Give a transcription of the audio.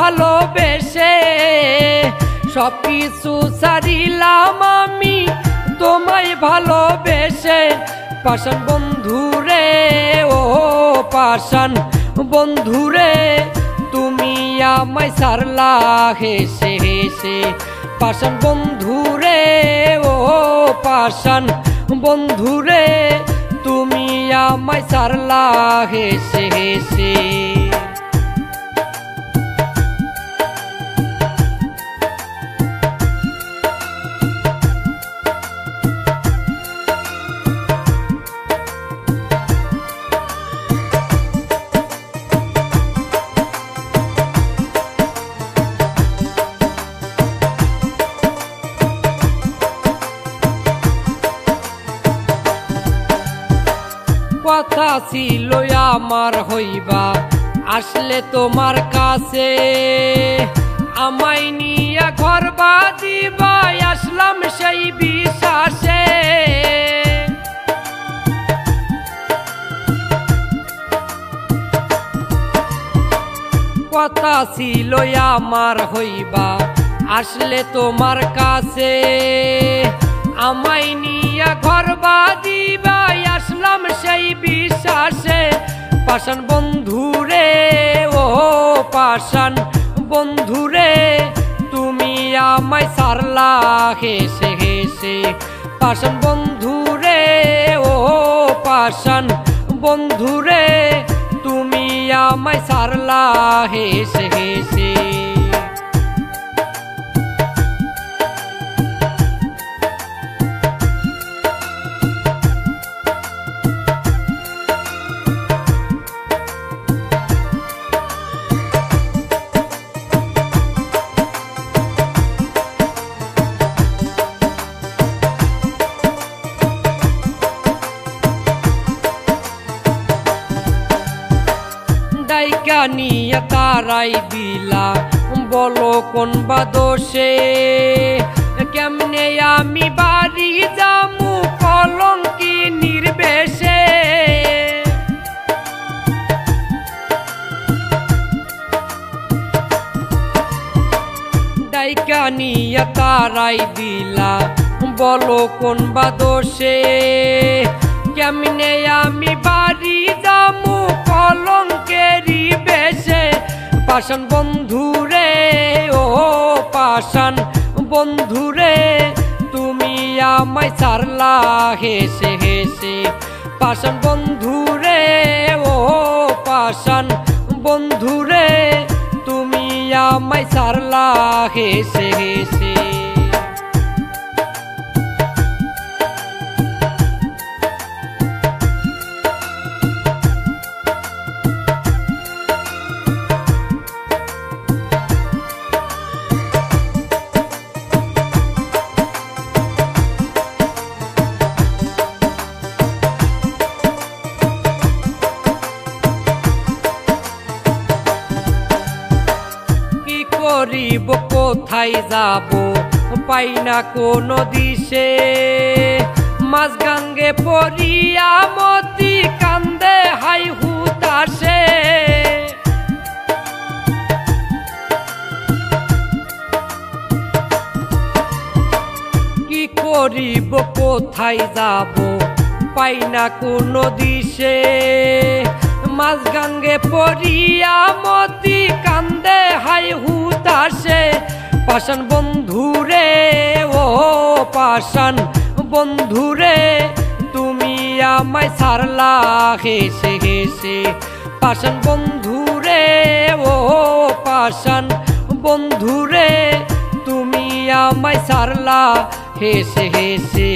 ভালোবেসে সবকিছু ছাড়িলাম আমি তোমায় ভালোবেসে পাষাণ বন্ধুরে ও পাষাণ বন্ধুরে তুমি আমায় ছাড়লা হেসে হেসে পাষাণ বন্ধুরে ও পাষাণ বন্ধুরে তুমি আমায় ছাড়লা হেসে হেসে কথা ছিল আমার হইবা আসলে তোমার কাছে আমায় নিয়া ঘর বাঁধিবা আসলাম সেই বিশ্বাসে কথা ছিল আমার হইবা আসলে তোমার কাছে আমায় নিয়া ঘর বাঁধিবা আসলাম সেই বিশ্বাসে পাষাণ বন্ধুরে ও পাষাণ বন্ধুরে তুমি আমায় ছাড়লা হেসে হেসে পাষাণ বন্ধুরে ও পাষাণ বন্ধুরে তুমি আমায় ছাড়লা হেসে হেসে নিয়ে তারাই দিলা বলো কোন বা দোষে কেমনে আমি বাড়ি যামু কলঙ্কি নির্বেশে ডাইকা নিয়ে তারাই দিলা বলো কোন বা দোষে কেমনে আমি বাড়ি যামু কলঙ্কেরি বেশে পাষাণ বন্ধুরে ও পাষাণ বন্ধুরে তুমি আমায় ছাড়লা হেসে হেসে পাষাণ বন্ধুরে ও পাষাণ বন্ধুরে তুমি আমায় ছাড়লা হেসে হেসে করিব কোথায় যাব পাই না কোনো দিশে মাঝ গাঙ্গে পড়িয়া মতি কান্দে হাই হুতাশে কি করিব কোথায় যাব পাই না কোনো দিশে মাঝ গাঙ্গে পড়িয়া মতি কান্দে হাই হুতাশে পাষাণ বন্ধুরে ও পাষাণ বন্ধুরে তুমি আমায় ছাড়লা হেসে হেসে পাষাণ বন্ধুরে ও পাষাণ বন্ধুরে তুমি আমায় ছাড়লা হেসে হেসে।